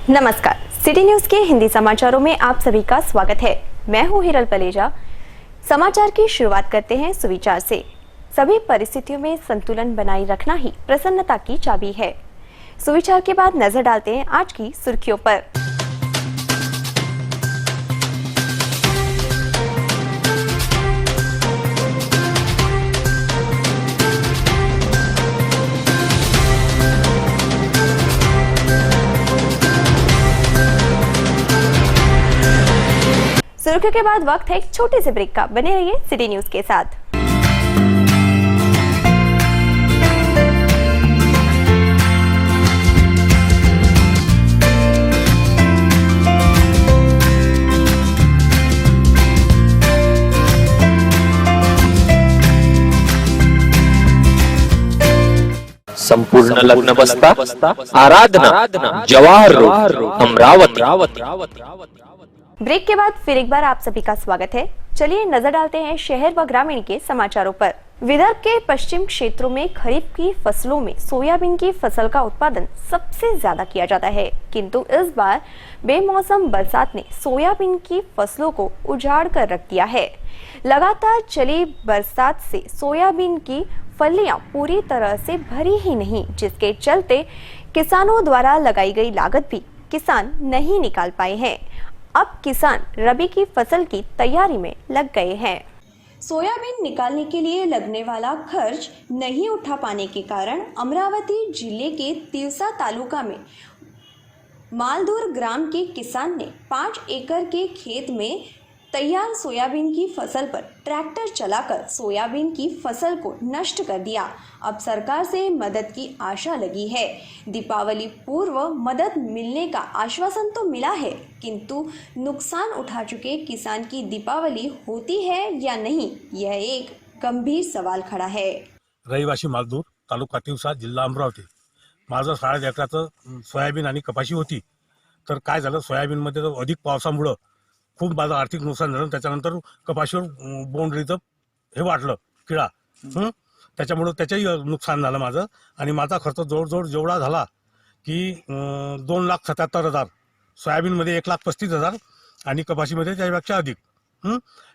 नमस्कार, city news के हिंदी समाचारों में आप सभी का स्वागत है। मैं हूं हिरल पलेजा। समाचार की शुरुआत करते हैं सुविचार से। सभी परिस्थितियों में संतुलन बनाए रखना ही प्रसन्नता की चाबी है। सुविचार के बाद नजर डालते हैं आज की सुर्खियों पर। सुर्खियों के बाद वक्त है एक छोटे से ब्रेक का। बने रहिए सिटी न्यूज के साथ। संपूर्ण लग्न बस्ता आराधना जवाहर रोड अमरावती। ब्रेक के बाद फिर एक बार आप सभी का स्वागत है। चलिए नजर डालते हैं शहर व ग्रामीण के समाचारों पर। विदर्भ के पश्चिम क्षेत्रों में खरीफ की फसलों में सोयाबीन की फसल का उत्पादन सबसे ज्यादा किया जाता है, किंतु इस बार बेमौसम बरसात ने सोयाबीन की फसलों को उजाड़ कर रख दिया है। लगातार चली बरसात से सोयाबीन की फलियां पूरी तरह से भरी ही नहीं, जिसके चलते किसानों द्वारा लगाई गई लागत भी किसान नहीं निकाल पाए हैं। अब किसान रबी की फसल की तैयारी में लग गए हैं। सोयाबीन निकालने के लिए लगने वाला खर्च नहीं उठा पाने के कारण अमरावती जिले के तिवसा तालुका में मालदूर ग्राम के किसान ने 5 एकड़ के खेत में तैयार सोयाबीन की फसल पर ट्रैक्टर चलाकर सोयाबीन की फसल को नष्ट कर दिया। अब सरकार से मदद की आशा लगी है। दीपावली पूर्व मदद मिलने का आश्वासन तो मिला है, किंतु नुकसान उठा चुके किसान की दीपावली होती है या नहीं, यह एक गंभीर सवाल खड़ा है। रहिवासी मालदूर, तालुका तिवसा, जिल्हा अमरावती। माझं 6.5 एकराचं सोयाबीन आणि कपाशी होती। तर काय झालं, सोयाबीनमध्ये तर अधिक पावसामुळे खूप माझं आर्थिक नुकसान झालं। त्याच्यानंतर कपाशीवर बोंडअळीचं हे वाटलं किडा, त्याच्यामुळे त्याचंही नुकसान झालं माझं। आणि माझा खर्च जवळजवळ जेवढा झाला की 2,77,000, सोयाबीनमध्ये 1,35,000 आणि कपाशीमध्ये त्यापेक्षा अधिक।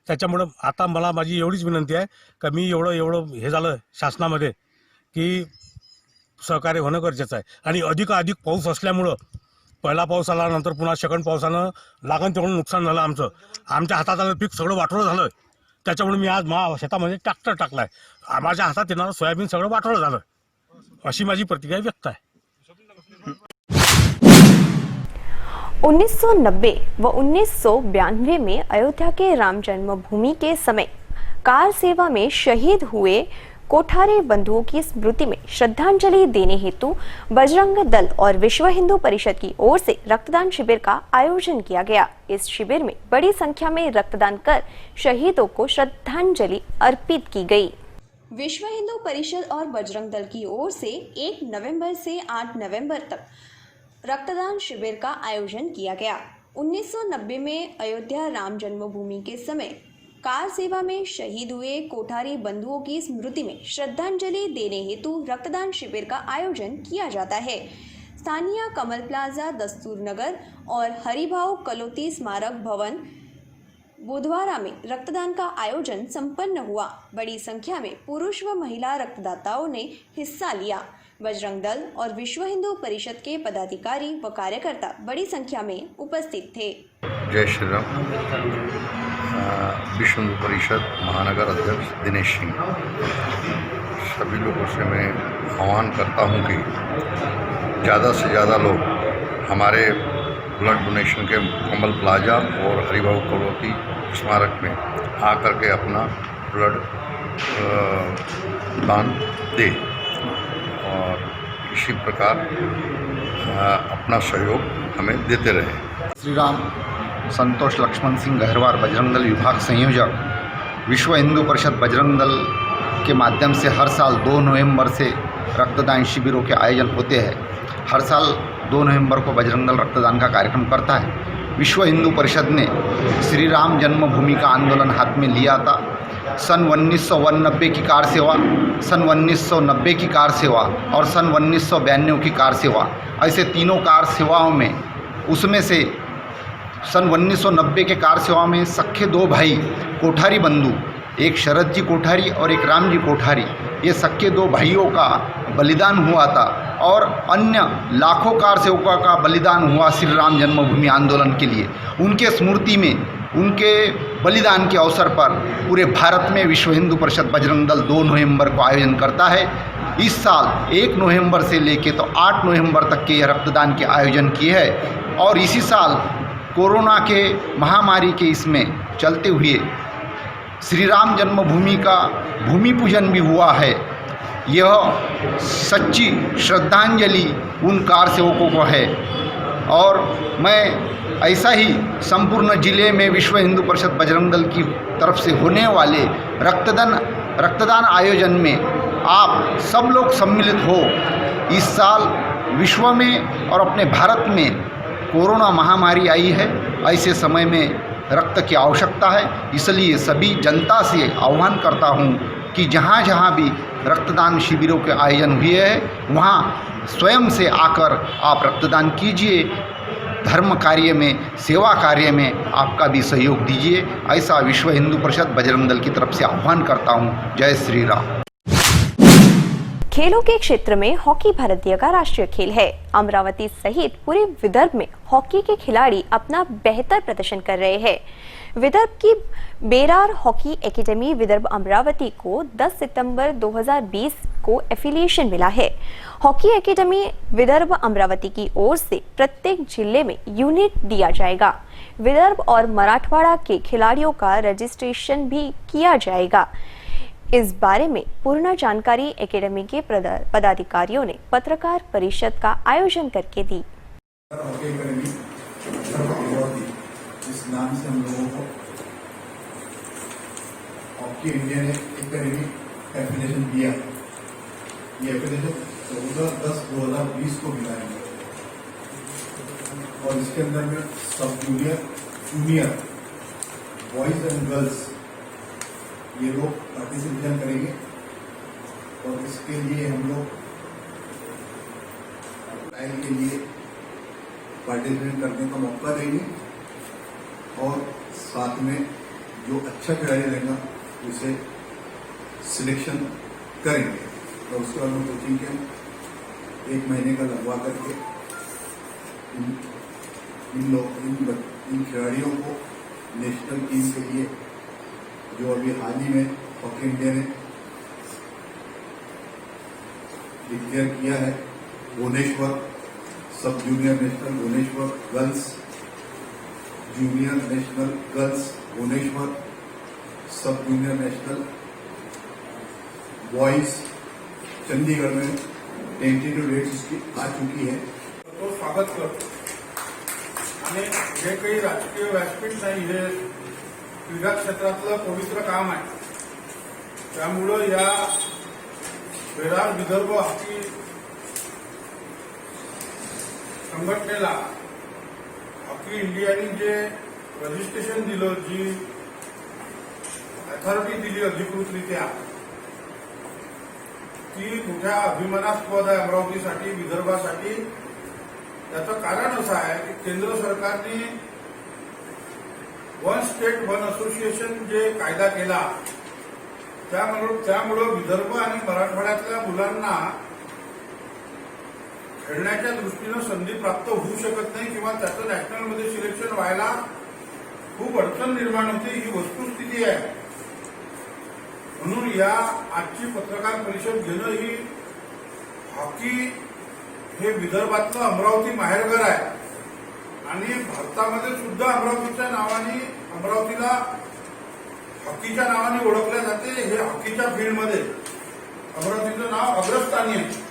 त्याच्यामुळे आता मला माझी एवढीच विनंती आहे की मी एवढं हे झालं शासनामध्ये की सहकार्य होणं गरजेचं आहे। आणि अधिक पाऊस असल्यामुळं पहिला पाऊस आला, नंतर पुन्हा सेकंड पावसानं लागण तेवढं नुकसान झालं आमचं। आमच्या हातात आलं पीक सगळं वाटोळं झालं। त्याच्यामुळे मी आज शेतामध्ये ट्रॅक्टर टाकलाय। माझ्या हातात येणारं सोयाबीन सगळं वाटोळं झालं, अशी माझी प्रतिक्रिया व्यक्त आहे। 1990 व 1992 में अयोध्या के राम जन्मभूमि के समय कार सेवा में शहीद हुए कोठारी बंधुओं की स्मृति में श्रद्धांजलि देने हेतु बजरंग दल और विश्व हिंदू परिषद की ओर से रक्तदान शिविर का आयोजन किया गया। इस शिविर में बड़ी संख्या में रक्तदान कर शहीदों को श्रद्धांजलि अर्पित की गई। विश्व हिंदू परिषद और बजरंग दल की ओर से 1 नवंबर से 8 नवंबर तक रक्तदान शिविर का आयोजन किया गया। 1990 में अयोध्या राम जन्मभूमि के समय कार सेवा में शहीद हुए कोठारी बंधुओं की स्मृति में श्रद्धांजलि देने हेतु रक्तदान शिविर का आयोजन किया जाता है। स्थानीय कमल प्लाजा, दस्तूर नगर और हरिभाव कलोती स्मारक भवन बुधवारा में रक्तदान का आयोजन संपन्न हुआ। बड़ी संख्या में पुरुष व महिला रक्तदाताओं ने हिस्सा लिया। बजरंग दल और विश्व हिंदू परिषद के पदाधिकारी व कार्यकर्ता बड़ी संख्या में उपस्थित थे। जय श्री राम। विश्व हिंदू परिषद महानगर अध्यक्ष दिनेश सिंह। सभी लोगों से मैं आह्वान करता हूं कि ज़्यादा से ज़्यादा लोग हमारे ब्लड डोनेशन के कमल प्लाजा और हरिभाव कलोती स्मारक में आकर के अपना ब्लड दान दे और इसी प्रकार अपना सहयोग हमें देते रहे। श्री राम। संतोष लक्ष्मण सिंह गहरवार, बजरंग दल विभाग संयोजक। विश्व हिंदू परिषद बजरंग दल के माध्यम से हर साल 2 नवंबर से रक्तदान शिविरों के आयोजन होते हैं। हर साल 2 नवंबर को बजरंग दल रक्तदान का कार्यक्रम करता है। विश्व हिंदू परिषद ने श्री राम जन्मभूमि का आंदोलन हाथ में लिया था। सन 1990 की कार सेवा, सन 1990 की कार सेवा और सन 1992 की कार सेवा, ऐसे तीनों कार सेवाओं में उसमें से सन 1990 के कार सेवा में सख्खे दो भाई कोठारी बंधु, एक शरद जी कोठारी और एक राम जी कोठारी, ये सख्खे दो भाइयों का बलिदान हुआ था और अन्य लाखों कार सेवकों का बलिदान हुआ श्री राम जन्मभूमि आंदोलन के लिए। उनके स्मृति में, उनके बलिदान के अवसर पर पूरे भारत में विश्व हिंदू परिषद बजरंग दल 2 नवंबर को आयोजन करता है। इस साल 1 नवंबर से लेके तो 8 नवंबर तक के यह रक्तदान के आयोजन किए हैं और इसी साल कोरोना के महामारी के इसमें चलते हुए श्री राम जन्मभूमि का भूमि पूजन भी हुआ है। यह सच्ची श्रद्धांजलि उन कार सेवकों को है और मैं ऐसा ही संपूर्ण जिले में विश्व हिंदू परिषद बजरंग दल की तरफ से होने वाले रक्तदान आयोजन में आप सब लोग सम्मिलित हो। इस साल विश्व में और अपने भारत में कोरोना महामारी आई है, ऐसे समय में रक्त की आवश्यकता है, इसलिए सभी जनता से आह्वान करता हूं कि जहां जहां भी रक्तदान शिविरों के आयोजन हुए हैं वहां स्वयं से आकर आप रक्तदान कीजिए, धर्म कार्य में, सेवा कार्य में आपका भी सहयोग दीजिए। ऐसा विश्व हिंदू परिषद बजरंग दल की तरफ से आह्वान करता हूं। जय श्री राम। खेलों के क्षेत्र में हॉकी भारतीय का राष्ट्रीय खेल है। अमरावती सहित पूरे विदर्भ में हॉकी के खिलाड़ी अपना बेहतर प्रदर्शन कर रहे हैं। विदर्भ की बेरार हॉकी एकेडमी विदर्भ अमरावती को 10 सितंबर 2020 को एफिलिएशन मिला है। हॉकी एकेडमी विदर्भ अमरावती की ओर से प्रत्येक जिले में यूनिट दिया जाएगा। विदर्भ और मराठवाड़ा के खिलाड़ियों का रजिस्ट्रेशन भी किया जाएगा। इस बारे में पूर्ण जानकारी एकेडमी के पदाधिकारियों ने पत्रकार परिषद का आयोजन करके दी। हॉकी एकेडमी इस नाम से हम लोगों को हॉकी इंडिया ने एकेडमी एफिलिएशन दिया। ये एफिलिएशन 14/10/2020 को मिला है और इसके अंदर में सब जूनियर बॉयज एंड गर्ल्स ये लोग पार्टिसिपेशन करेंगे और इसके लिए हम लोग ट्रायल के लिए पार्टिसिपेट करने का मौका देंगे और साथ में जो अच्छा खिलाड़ी रहेगा उसे सिलेक्शन करेंगे और उसके बाद हम कोचिंग कैंप 1 महीने का लगवा करके इन खिलाड़ियों को नेशनल टीम के लिए जो अभी हाल ही में हॉकी इंडिया ने डिक्लेयर किया है, Bhubaneswar sub junior national Bhubaneswar girls, junior national girls Bhubaneswar, sub junior national boys Chandigarh में टेंटेटिव डेट्स इसकी आ चुकी है। तो स्वागत करतो आणि जे काही राजकीय व्यासपीठ नाही हे क्रीडा क्षेत्रातलं पवित्र काम आहे, त्यामुळं या बेरार विदर्भ हॉकी संघटनेला हॉकी इंडियाने जे रजिस्ट्रेशन दिलं, जी अथॉरिटी दिली अधिकृतरित्या, ती मोठ्या अभिमानास्पद आहे अमरावतीसाठी, विदर्भासाठी। त्याचं कारण असं आहे की केंद्र सरकारने वन स्टेट वन असोसिएशन जे कायदा केला त्यामुळं विदर्भ आणि मराठवाड्यातल्या मुलांना खेळण्याच्या दृष्टीनं संधी प्राप्त होऊ शकत नाही किंवा त्याचं नॅशनलमध्ये सिलेक्शन व्हायला खूप अडचण निर्माण होते, ही वस्तुस्थिती आहे। म्हणून या आजची पत्रकार परिषद घेणं ही हॉकी हे विदर्भातलं अमरावती माहेरघर आहे आणि भारतामध्ये सुद्धा अमरावतीच्या नावाने, अमरावतीला हॉकीच्या नावाने ओळखल्या जाते। हे हॉकीच्या फील्डमध्ये अमरावतीचं नाव अग्रस्थानी आहे।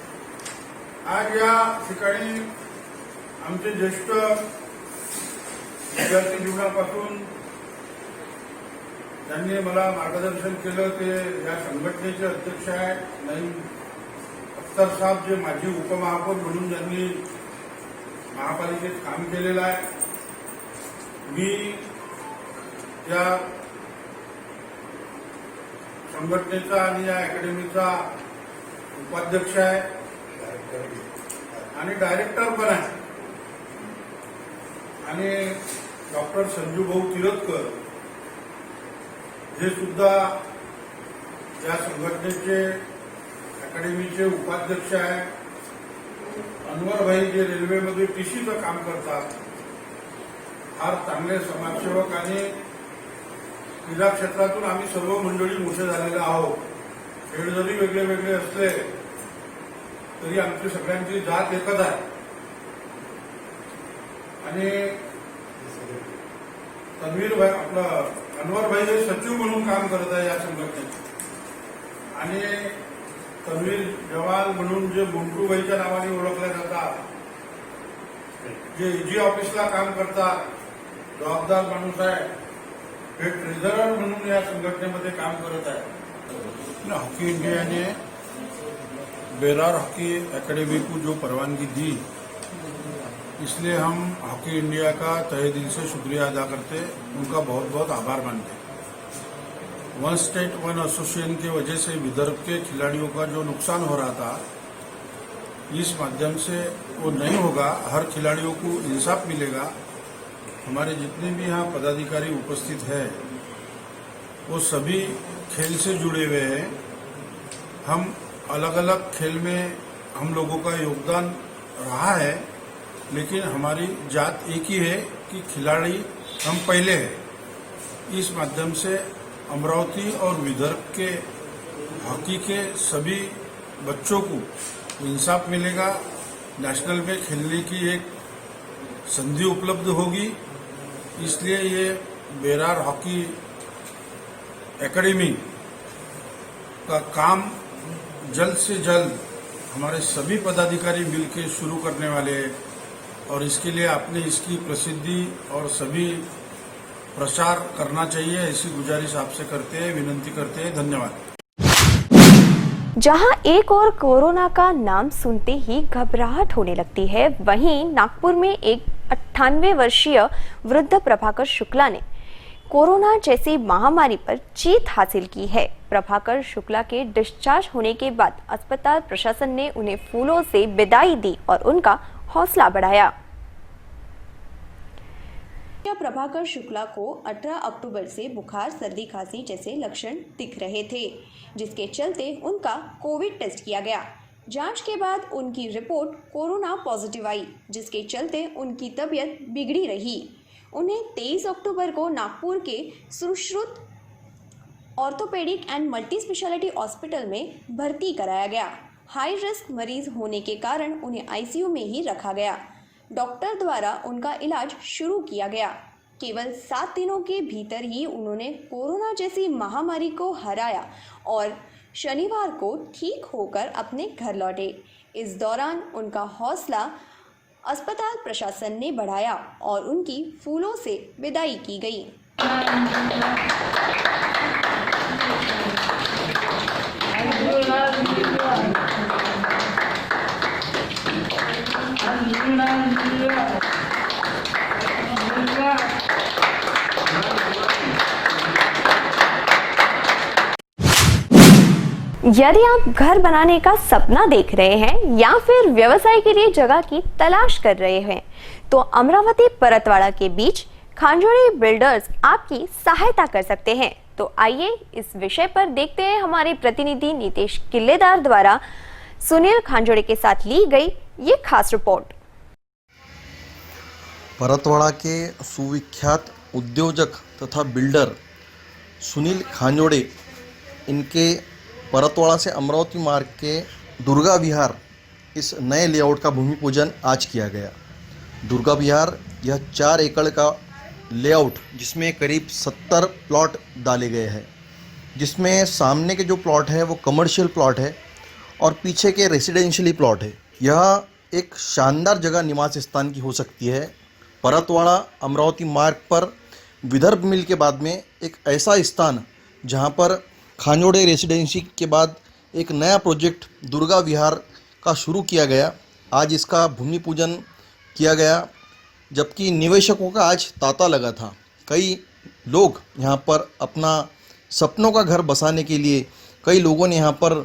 आज या ठिकाणी आमचे ज्येष्ठ विद्यार्थी जीवनापासून त्यांनी मला मार्गदर्शन केलं ते या संघटनेचे अध्यक्ष आहेत नईम अख्तर साहेब, जे माजी उपमहापौर म्हणून ज्यांनी महापालिकेत काम केलेलं आहे। मी या संघटनेचा आणि या अकॅडमीचा उपाध्यक्ष आहे आणि डायरेक्टर पण आहे। आणि डॉक्टर संजू भाऊ तिरतकर हे सुद्धा या संघटनेचे अकॅडमीचे उपाध्यक्ष आहेत. अनवरभाई जे रेल्वेमध्ये टीसीचं काम करतात, फार चांगले समाजसेवक आणि क्रीडा क्षेत्रातून आम्ही सर्व मंडळी मोठे झालेले आहोत. खेळ जरी वेगळे वेगळे असले तरी आमची सगळ्यांची जात एकच आहे. आणि तन्वीरभाई आपलं अनवरभाई हे सचिव म्हणून काम करत आहे या संघटनेत. आणि तन्वीर जवाल म्हणून जे मुंटूबाईच्या नावाने ओळखल्या जातात, जे एजी ऑफिसला काम करतात, जबाबदार माणूस आहे, हे ट्रेझरर म्हणून या संघटनेमध्ये काम करत आहे. हॉकी इंडिया ने बेरार हॉकी एकेडमी को जो परवानगी दी, इसलिए हम हॉकी इंडिया का तहे दिल से शुक्रिया अदा करते, उनका बहुत बहुत आभार मानते. वन स्टेट वन एसोसिएशन की वजह से विदर्भ के खिलाड़ियों का जो नुकसान हो रहा था, इस माध्यम से वो नहीं होगा. हर खिलाड़ियों को इंसाफ मिलेगा. हमारे जितने भी यहाँ पदाधिकारी उपस्थित हैं वो सभी खेल से जुड़े हुए हैं. हम अलग अलग खेल में हम लोगों का योगदान रहा है, लेकिन हमारी जात एक ही है कि खिलाड़ी हम पहले हैं. इस माध्यम से अमरावती और विदर्भ के हॉकी के सभी बच्चों को इंसाफ मिलेगा. नेशनल में खेलने की एक संधि उपलब्ध होगी. इसलिए ये बेरार हॉकी एकेडमी का काम जल्द से जल्द हमारे सभी पदाधिकारी मिलकर शुरू करने वाले हैं. और इसके लिए आपने इसकी प्रसिद्धि और सभी प्रचार करना चाहिए, ऐसी गुजारिश आपसे करते हैं, विनंती करते हैं. धन्यवाद. जहां एक और कोरोना का नाम सुनते ही घबराहट होने लगती है, वहीं नागपुर में एक 98 वर्षीय वृद्ध प्रभाकर शुक्ला ने कोरोना जैसी महामारी पर जीत हासिल की है. प्रभाकर शुक्ला के डिस्चार्ज होने के बाद अस्पताल प्रशासन ने उन्हें फूलों से विदाई दी और उनका हौसला बढ़ाया. प्रभाकर शुक्ला को 18 अक्टूबर से बुखार, सर्दी, खांसी जैसे लक्षण दिख रहे थे, जिसके चलते उनका कोविड टेस्ट किया गया. जांच के बाद उनकी रिपोर्ट कोरोना पॉजिटिव आई, जिसके चलते उनकी तबीयत बिगड़ी रही. उन्हें 23 अक्टूबर को नागपुर के Sushrut orthopaedic and multi speciality hospital में भर्ती कराया गया. हाई रिस्क मरीज होने के कारण उन्हें आईसीयू में ही रखा गया. डॉक्टर द्वारा उनका इलाज शुरू किया गया. केवल 7 दिनों के भीतर ही उन्होंने कोरोना जैसी महामारी को हराया और शनिवार को ठीक होकर अपने घर लौटे. इस दौरान उनका हौसला अस्पताल प्रशासन ने बढ़ाया और उनकी फूलों से विदाई की गई. यदि आप घर बनाने का सपना देख रहे हैं या फिर व्यवसाय के लिए जगह की तलाश कर रहे हैं, तो अमरावती परतवाड़ा के बीच खांजोड़ी बिल्डर्स आपकी सहायता कर सकते हैं. तो आइए इस विषय पर देखते हैं हमारे प्रतिनिधि नीतीश किल्लेदार द्वारा सुनील खांजोड़ी के साथ ली गई ये खास रिपोर्ट. परतवाड़ा के सुविख्यात उद्योजक तथा बिल्डर सुनील खांजोड़े, इनके परतवाड़ा से अमरावती मार्ग के दुर्गा विहार इस नए लेआउट का भूमि पूजन आज किया गया. दुर्गा विहार यह 4 एकड़ का लेआउट, जिसमें करीब 70 प्लॉट डाले गए हैं, जिसमें सामने के जो प्लॉट है वो कमर्शियल प्लॉट है और पीछे के रेसिडेंशियली प्लॉट है. यह एक शानदार जगह निवास स्थान की हो सकती है. परतवाड़ा अमरावती मार्ग पर विदर्भ मिल के बाद में एक ऐसा स्थान जहां पर खांजोड़े रेसिडेंसी के बाद एक नया प्रोजेक्ट दुर्गा विहार का शुरू किया गया. आज इसका भूमि पूजन किया गया, जबकि निवेशकों का आज तांता लगा था. कई लोग यहाँ पर अपना सपनों का घर बसाने के लिए कई लोगों ने यहाँ पर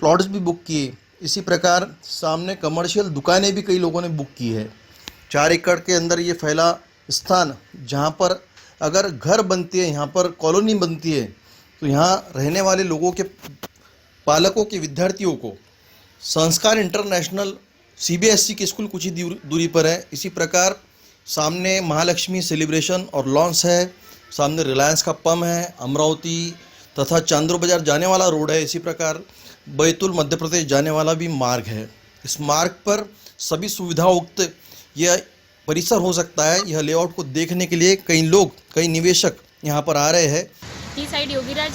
प्लॉट्स भी बुक किए. इसी प्रकार सामने कमर्शियल दुकानें भी कई लोगों ने बुक की है. 4 एकड़ के अंदर ये फैला स्थान जहाँ पर अगर घर बनती है, यहाँ पर कॉलोनी बनती है, तो यहाँ रहने वाले लोगों के पालकों के विद्यार्थियों को संस्कार इंटरनेशनल CBSE के स्कूल कुछ ही दूरी पर है। इसी प्रकार सामने महालक्ष्मी सेलिब्रेशन और लॉन्स है, सामने रिलायंस का पंप है, अमरावती तथा चांदोर बाजार जाने वाला रोड है। इसी प्रकार बैतूल मध्य प्रदेश जाने वाला भी मार्ग है। इस मार्ग पर सभी सुविधायुक्त यह परिसर हो सकता है। यह लेआउट को देखने के लिए कई निवेशक यहाँ पर आ रहे हैं। ही साईड योगीराज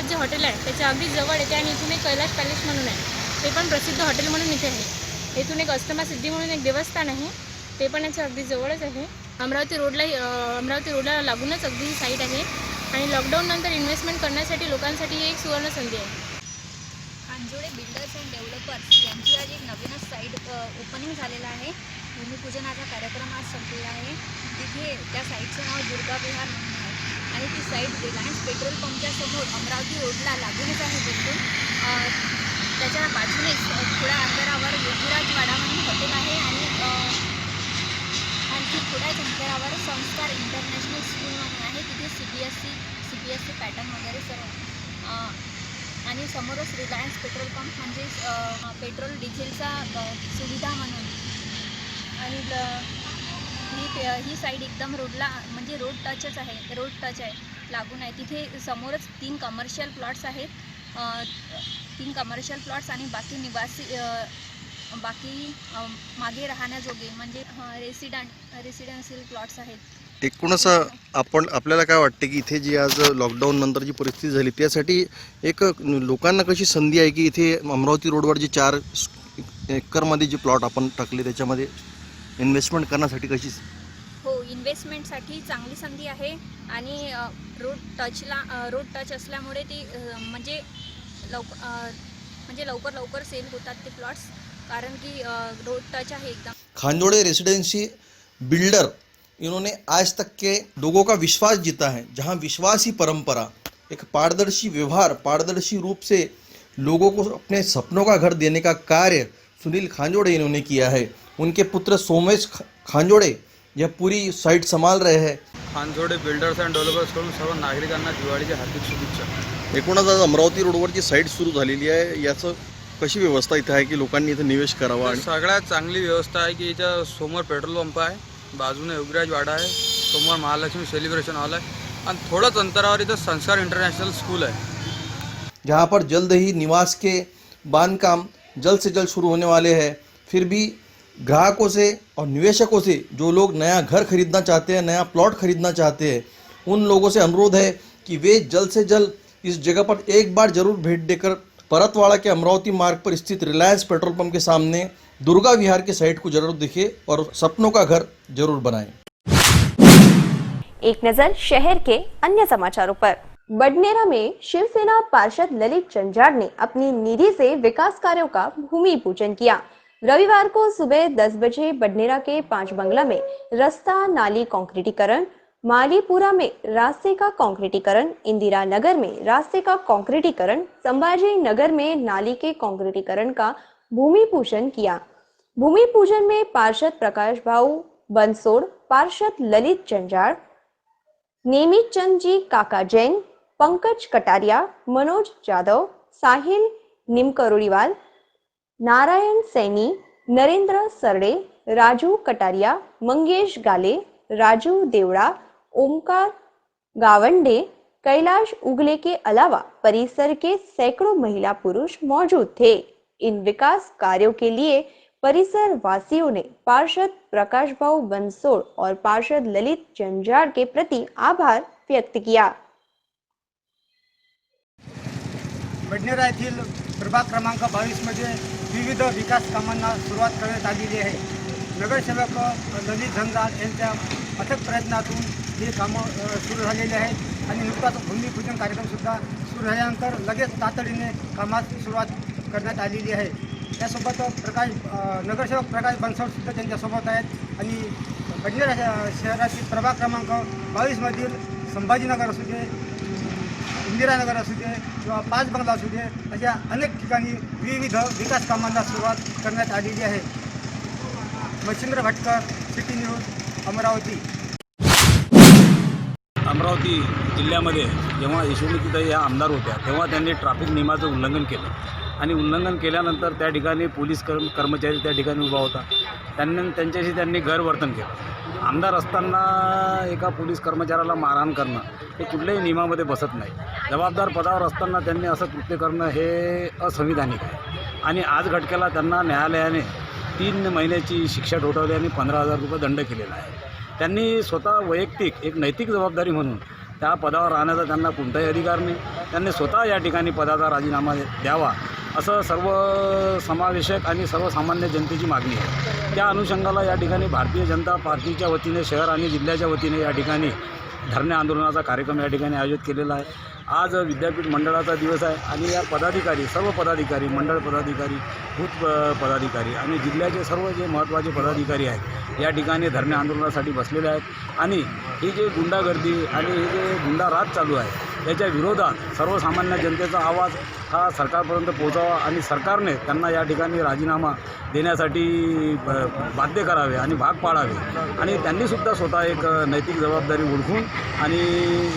जे हॉटेल आहे त्याच्या अगदी जवळ येते आणि इथून एक कैलाश पॅलेस म्हणून आहे, ते पण प्रसिद्ध हॉटेल म्हणून इथे आहे। इथून एक अष्टमा सिद्धी म्हणून एक देवस्थान आहे, ते पण याच्या अगदी जवळच आहे। अमरावती रोडला लागूनच अगदी ही साईट आहे आणि लॉकडाऊन नंतर इन्व्हेस्टमेंट करण्यासाठी लोकांसाठी ही एक सुवर्ण संधी आहे। खांजोडे बिल्डर्स अँड डेव्हलपर्स यांची आज एक नवीनच साईट ओपनिंग झालेला आहे। भूमिपूजनाचा कार्यक्रम आज संपलेला आहे। तिथे त्या साईटचं नाव दुर्गा विहार म्हणून आहे आणि ती साईट रिलायन्स पेट्रोल पंपच्या समोर अमरावती रोडला लागूनच आहे बिलकुल। त्याच्या बाजूनेच थोड्या अंतरावर योगीराज वाडा म्हणून हॉटेल आहे आणि आणखी थोड्याच अंतरावर संस्कार इंटरनॅशनल स्कूल म्हणून आहे। तिथे CBSE पॅटर्न वगैरे सर्व आणि समोरच रिलायन्स पेट्रोल पंप म्हणजे पेट्रोल डिझेलचा सुविधा म्हणून। आणि ही साईड एकदम रोडला म्हणजे रोड टचच आहे, रोड टच आहे, लागून आहे। तिथे समोरच 3 कमर्शियल प्लॉट्स आहेत, 3 कमर्शियल प्लॉट्स आणि बाकी निवासी मागे राहण्याजोगे म्हणजे रेसिडेन्शियल प्लॉट्स आहेत। एकूणच आपल्याला काय वाटते की इथे जी आज लॉकडाऊन नंतर जी परिस्थिती झाली त्यासाठी एक लोकांना कशी संधी आहे की इथे अमरावती रोडवर जे 4 एकरमध्ये जे प्लॉट आपण टाकले त्याच्यामध्ये इन्व्हेस्टमेंट करण्यासाठी कशी? हो, इन्व्हेस्टमेंटसाठी चांगली संधी आहे आणि रोड टच असल्यामुळे ती म्हणजे लवकर सेल होतात ते प्लॉट्स, कारण की रोड टच आहे एकदम। खांजोड़े रेसिडेंसी बिल्डर इन्होंने आज तक के लोगों का विश्वास जीता है, जहां विश्वास ही परंपरा, एक पारदर्शी व्यवहार, पारदर्शी रूप से लोगों को अपने सपनों का घर देने का कार्य सुनील खांजोड़े इन्होंने किया है। उनके पुत्र सोमेश खांजोड़े यह पूरी साइट संभाल रहे हैं। खांजोडे बिल्डर्स अँड डेव्हलपर्सकडून सर्व नागरिकांना दिवाळीच्या हार्दिक शुभेच्छा। एकूणच आज अमरावती रोडवर जी साईट सुरू झालेली आहे याचं कशी व्यवस्था इथे आहे की लोकांनी इथे निवेश करावा? आणि सगळ्यात चांगली व्यवस्था आहे की इथं समोर पेट्रोल पंप आहे, बाजूने योगीराज वाडा आहे, समोर महालक्ष्मी सेलिब्रेशन हॉल आहे आणि थोडंच अंतरावर इथं संस्कार इंटरनॅशनल स्कूल है, जहाँ पर जल्द ही निवास के बांधकाम जल्द से जल्द शुरू होने वाले हैं। फिर भी ग्राहकों से और निवेशकों से जो लोग नया घर खरीदना चाहते हैं, नया प्लॉट खरीदना चाहते हैं, उन लोगों से अनुरोध है कि वे जल्द से जल्द इस जगह पर एक बार जरूर भेंट देकर परतवाड़ा के अमरावती मार्ग पर स्थित रिलायंस पेट्रोल पंप के सामने दुर्गा विहार के साइट को जरूर देखें और सपनों का घर जरूर बनाएं। एक नजर शहर के अन्य समाचारों पर। बडनेरा में शिवसेना पार्षद ललित जंजाड़ ने अपनी निधि से विकास कार्यों का भूमि पूजन किया। रविवार को सुबह 10 बजे बडनेरा के 5 बंगला में रास्ता नाली कंक्रीटीकरण, मालीपुरा में रास्ते का कंक्रीटीकरण, इंदिरा नगर में रास्ते का कंक्रीटीकरण, संभाजी नगर में नाली के कंक्रीटीकरण का भूमि पूजन किया। भूमि पूजन में पार्षद प्रकाश भाऊ बंसोड़, पार्षद ललित जंजाड़, नेमी चंद जी काका जैन, पंकज कटारिया, मनोज जाधव, साहिल निमकरोड़ीवाल, नारायण सैनी, नरेंद्र सरडे, राजू कटारिया, मंगेश गाले, राजू देवड़ा, ओमकार गावंडे, कैलाश उगले के अलावा परिसर के सैकड़ों महिला पुरुष मौजूद थे। इन विकास कार्यों के लिए परिसर वासियों ने पार्षद प्रकाश भाऊ बंसोड़ और पार्षद ललित जंजाड़ के प्रति आभार व्यक्त किया। बडनेरा येथील प्रभाग क्रमांक 22 मध्ये विविध विकास कामांना सुरुवात करण्यात आलेली आहे। नगरसेवक ललित जंजाड़ यांच्या अथक प्रयत्नातून हे कामं सुरू झालेले आहेत आणि नुकताच भूमिपूजन कार्यक्रमसुद्धा सुरू झाल्यानंतर लगेच तातडीने कामात सुरुवात करण्यात आलेली आहे। त्यासोबत नगरसेवक प्रकाश बंसोड़ सुद्धा त्यांच्यासोबत आहेत आणि बडनेरा शहरातील प्रभाग क्रमांक 22 मधील संभाजीनगर असू दे, इंदिरानगर असू दे किंवा 5 बंगला असू दे, अशा अनेक ठिकाणी विविध विकास कामांना सुरुवात करण्यात आलेली आहे। Machhindra Bhatkar, city news, Amravati. अमरावती जिल्ह्यामध्ये जेव्हा यशोमतीताई या आमदार होत्या तेव्हा त्यांनी ट्रॅफिक नियमाचं उल्लंघन केलं आणि उल्लंघन केल्यानंतर त्या ठिकाणी पोलीस कर्मचारी त्या ठिकाणी उभा होता. त्यांच्याशी त्यांनी गैरवर्तन केलं. आमदार असताना एका पोलीस कर्मचाऱ्याला मारहाण करणं हे कुठल्याही नियमामध्ये बसत नाही. जबाबदार पदावर असताना त्यांनी असं कृत्य करणं हे असंविधानिक आहे आणि आज घटकेला त्यांना न्यायालयाने 3 महिन्याची शिक्षा ठोठावली आणि 15,000 रुपये दंड केलेला आहे. त्यांनी स्वतः वैयक्तिक एक नैतिक जबाबदारी म्हणून त्या पदावर राहण्याचा त्यांना कोणताही अधिकार नाही. त्यांनी स्वतः या ठिकाणी पदाचा राजीनामा द्यावा असं सर्व समावेशक आणि सर्वसामान्य जनतेची मागणी आहे. त्या अनुषंगाला या ठिकाणी भारतीय जनता पार्टीच्या वतीने शहर आणि जिल्ह्याच्या वतीने या ठिकाणी धरणे आंदोलनाचा कार्यक्रम या ठिकाणी आयोजित केलेला आहे. आज विद्यापीठ मंडळाचा दिवस आहे आणि या पदाधिकारी सर्व पदाधिकारी मंडळ पदाधिकारी बूथ पदाधिकारी आणि जिल्ह्याचे सर्व जे महत्त्वाचे पदाधिकारी आहेत या ठिकाणी धरणे आंदोलनासाठी बसलेले आहेत आणि ही जे गुंडागर्दी आणि हे जे गुंडाराज चालू आहे याच्या विरोधात सर्वसामान्य जनतेचा आवाज हा सरकारपर्यंत पोहोचावा आणि सरकारने त्यांना या ठिकाणी राजीनामा देण्यासाठी बाध्य करावे आणि भाग पाडावे आणि त्यांनीसुद्धा स्वतः एक नैतिक जबाबदारी ओळखून आणि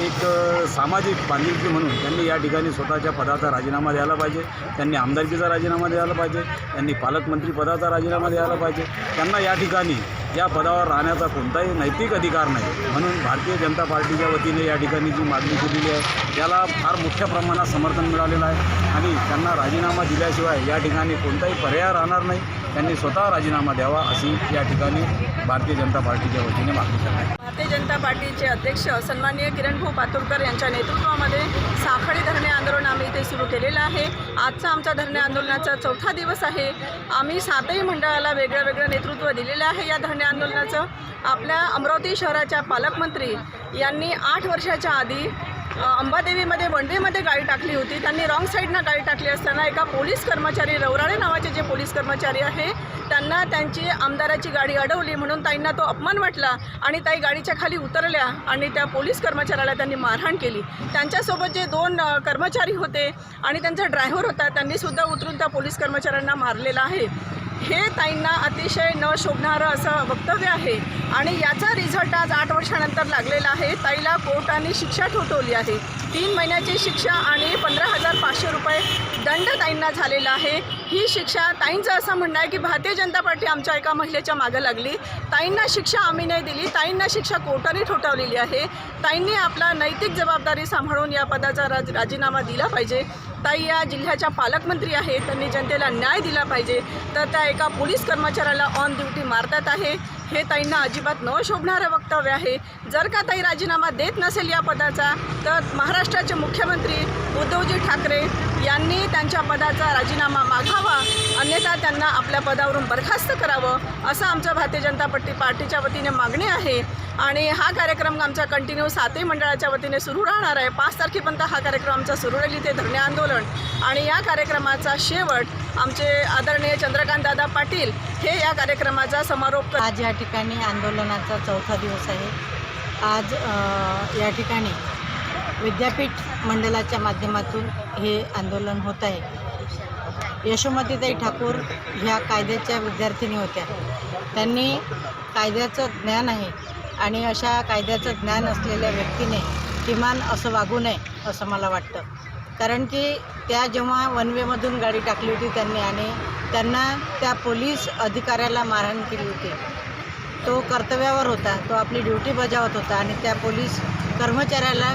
एक सामाजिक बांधिलकी म्हणून त्यांनी या ठिकाणी स्वतःच्या पदाचा राजीनामा द्यायला पाहिजे. त्यांनी आमदारकीचा राजीनामा द्यायला पाहिजे. त्यांनी पालकमंत्री पदाचा राजीनामा द्यायला पाहिजे. त्यांना या ठिकाणी या पदावर राहण्याचा कोणताही नैतिक अधिकार नाही. म्हणून भारतीय जनता पार्टीच्या वतीने या ठिकाणी जी मागणी केलेली आहे त्याला फार मोठ्या प्रमाणात समर्थन मिळालेलं आहे आणि त्यांना राजीनामा दिल्याशिवाय या ठिकाणी कोणताही पर्याय राहणार नाही. त्यांनी स्वतः राजीनामा द्यावा अशी या ठिकाणी भारतीय जनता पार्टीच्या वतीने मागणी करत आहे. भारतीय जनता पार्टीचे अध्यक्ष सन्माननीय किरणभाऊ पातुरकर यांच्या नेतृत्वामध्ये साखळी धरणे आंदोलन आम्ही इथे सुरू केलेलं आहे. आजचा आमचा धरणे आंदोलनाचा 4था दिवस आहे. आम्ही 7ही मंडळाला वेगळं नेतृत्व दिलेलं आहे या धरणे आंदोलनाचं. आपल्या अमरावती शहराच्या पालकमंत्री यांनी 8 वर्षाच्या आधी अंबादेवीमध्ये वनवेमध्ये गाडी टाकली होती. त्यांनी रॉंग साईडनं गाडी टाकली असताना एका पोलीस कर्मचारी रवराळे नावाचे जे पोलीस कर्मचारी आहे त्यांना त्यांची आमदाराची गाडी अडवली म्हणून ताईंना तो अपमान वाटला आणि ताई गाडीच्या खाली उतरल्या आणि त्या पोलीस कर्मचाऱ्याला त्यांनी मारहाण केली. त्यांच्यासोबत जे 2 कर्मचारी होते आणि त्यांचा ड्रायव्हर होता त्यांनीसुद्धा उतरून त्या पोलीस कर्मचाऱ्यांना मारलेलं आहे. हे ताईंना अतिशय न शोभणारं असं वक्तव्य आहे आणि याचा रिझल्ट आज 8 वर्षानंतर लागलेला आहे. ताईला कोर्टाने शिक्षा ठोठवली आहे. 3 महिन्याची शिक्षा आणि 15,500 रुपये दंड ताईंना झालेला आहे. ही शिक्षा ताईंचं असं म्हणणं आहे की भारतीय जनता पार्टी आमच्या एका महिलेच्या मागं लागली. ताईंना शिक्षा आम्ही नाही दिली. ताईंना शिक्षा कोर्टाने ठोठावलेली आहे. ताईंनी आपला नैतिक जबाबदारी सांभाळून या पदाचा राजीनामा दिला पाहिजे. ताई या जिल्ह्याच्या पालकमंत्री आहेत. त्यांनी जनतेला न्याय दिला पाहिजे. तर त्या एका पोलीस कर्मचाऱ्याला ऑन ड्युटी मारतात आहे. हे ताईंना अजिबात न शोभणारं वक्तव्य आहे. जर का ताई राजीनामा देत नसेल या पदाचा तर महाराष्ट्राचे मुख्यमंत्री उद्धवजी ठाकरे यांनी त्यांच्या पदाचा राजीनामा मागावा, अन्यथा त्यांना आपल्या पदावरून बरखास्त करावं असं आमच्या भारतीय जनता पार्टीच्या वतीने मागणी आहे. आणि हा कार्यक्रम आमचा कंटिन्यू 7ही मंडळाच्या वतीने सुरू राहणार आहे. 5 तारखेपर्यंत हा कार्यक्रम आमचा सुरू राहील इथे धरणे आंदोलन आणि या कार्यक्रमाचा शेवट आमचे आदरणीय चंद्रकांत दादा पाटील हे या कार्यक्रमाचा समारोप आज या ठिकाणी आंदोलनाचा 4था दिवस आहे. आज या ठिकाणी विद्यापीठ मंडळाच्या माध्यमातून हे आंदोलन होत आहे. यशोमतीताई ठाकूर ह्या कायद्याच्या विद्यार्थिनी होत्या. त्यांनी कायद्याचं ज्ञान आहे आणि अशा कायद्याचं ज्ञान असलेल्या व्यक्तीने किमान असं वागू नये असं मला वाटतं. कारण की त्या जेव्हा वनवेमधून गाडी टाकली होती त्यांनी आणि त्यांना त्या पोलीस अधिकाऱ्याला मारहाण केली होती. तो कर्तव्यावर होता. तो आपली ड्युटी बजावत होता आणि त्या पोलीस कर्मचाऱ्याला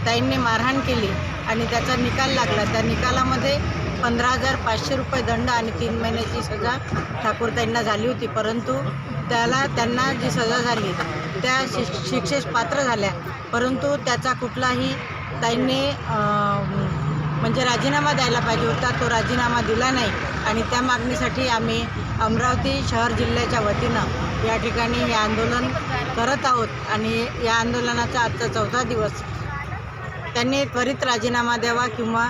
ताईंनी मारहाण केली आणि त्याचा निकाल लागला. त्या निकालामध्ये 15,500 रुपये दंड आणि 3 महिन्याची सजा ठाकूरताईंना झाली होती. परंतु त्यांना जी सजा झाली त्या शिक्षेस पात्र झाल्या. परंतु त्याचा कुठलाही ताईंनी म्हणजे राजीनामा द्यायला पाहिजे होता. तो राजीनामा दिला नाही आणि त्या मागणीसाठी आम्ही अमरावती शहर जिल्ह्याच्या वतीनं या ठिकाणी हे आंदोलन करत आहोत. आणि या आंदोलनाचा आजचा 4था दिवस. त्यांनी त्वरित राजीनामा द्यावा किंवा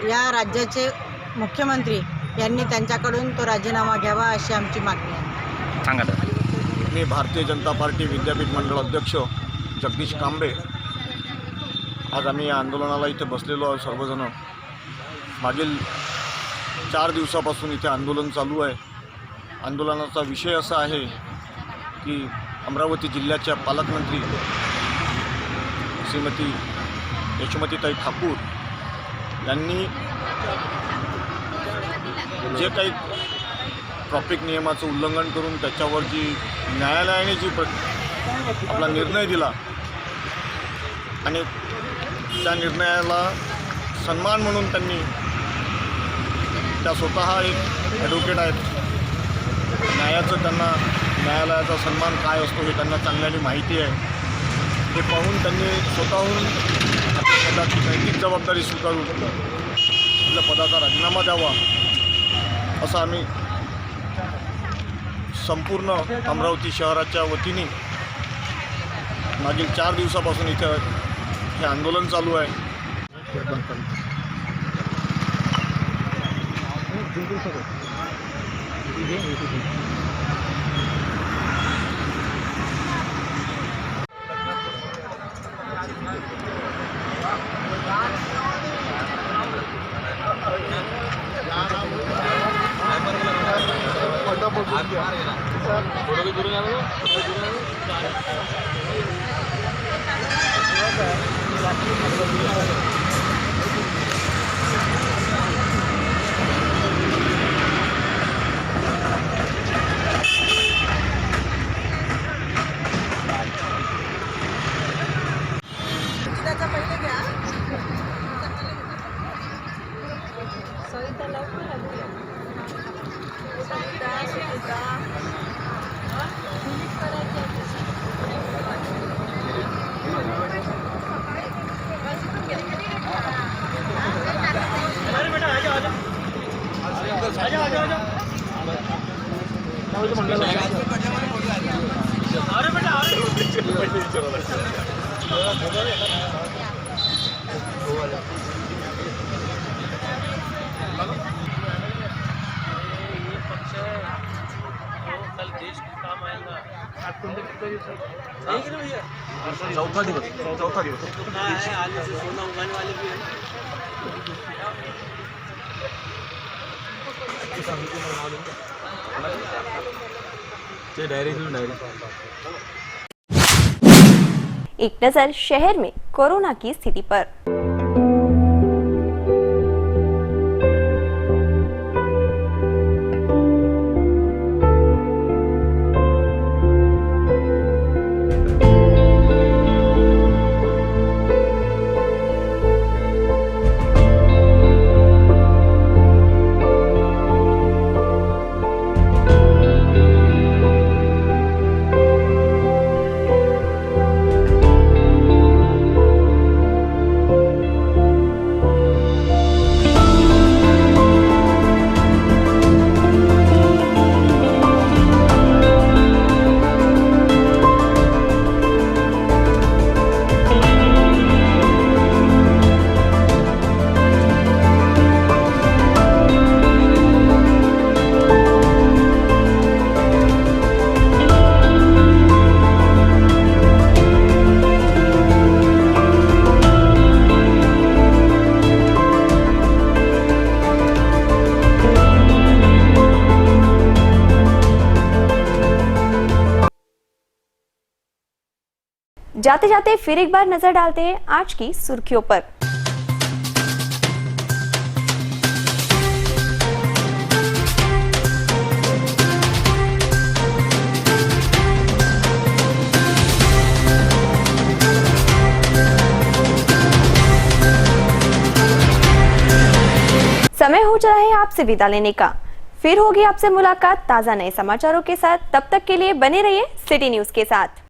या राज्याचे मुख्यमंत्री यांनी त्यांच्याकडून तो राजीनामा घ्यावा अशी आमची मागणी आहे. सांगा. मी भारतीय जनता पार्टी विद्यापीठ मंडळ अध्यक्ष जगदीश कांबळे. आज आम्ही या आंदोलनाला इथे बसलेलो आहोत सर्वजण. मागील 4 दिवसापासून इथे आंदोलन चालू आहे. आंदोलनाचा विषय असा आहे की अमरावती जिल्ह्याच्या पालकमंत्री श्रीमती यशोमतीताई ठाकूर यांनी जे काही ट्रॅफिक नियमाचं उल्लंघन करून त्याच्यावर जी न्यायालयाने जी आपला निर्णय दिला आणि त्या निर्णयाला सन्मान म्हणून त्यांनी त्या स्वतः एक ॲडव्होकेट आहेत, न्यायालयाचा सन्मान काय असतो हे त्यांना चांगल्याने माहिती आहे. ते पाहून त्यांनी स्वतःहून आपल्या पदाची नैतिक जबाबदारी स्वीकारून आपल्या पदाचा राजीनामा द्यावा असं आम्ही संपूर्ण अमरावती शहराच्या वतीने मागील 4 दिवसापासून इथे हे आंदोलन चालू आहे. चौथा दिवस एक नजर शहर में कोरोना की स्थिति पर। जाते जाते फिर एक बार नजर डालते हैं आज की सुर्खियों पर। समय हो चला है आपसे विदा लेने का। फिर होगी आपसे मुलाकात ताजा नए समाचारों के साथ। तब तक के लिए बने रहिए सिटी न्यूज के साथ।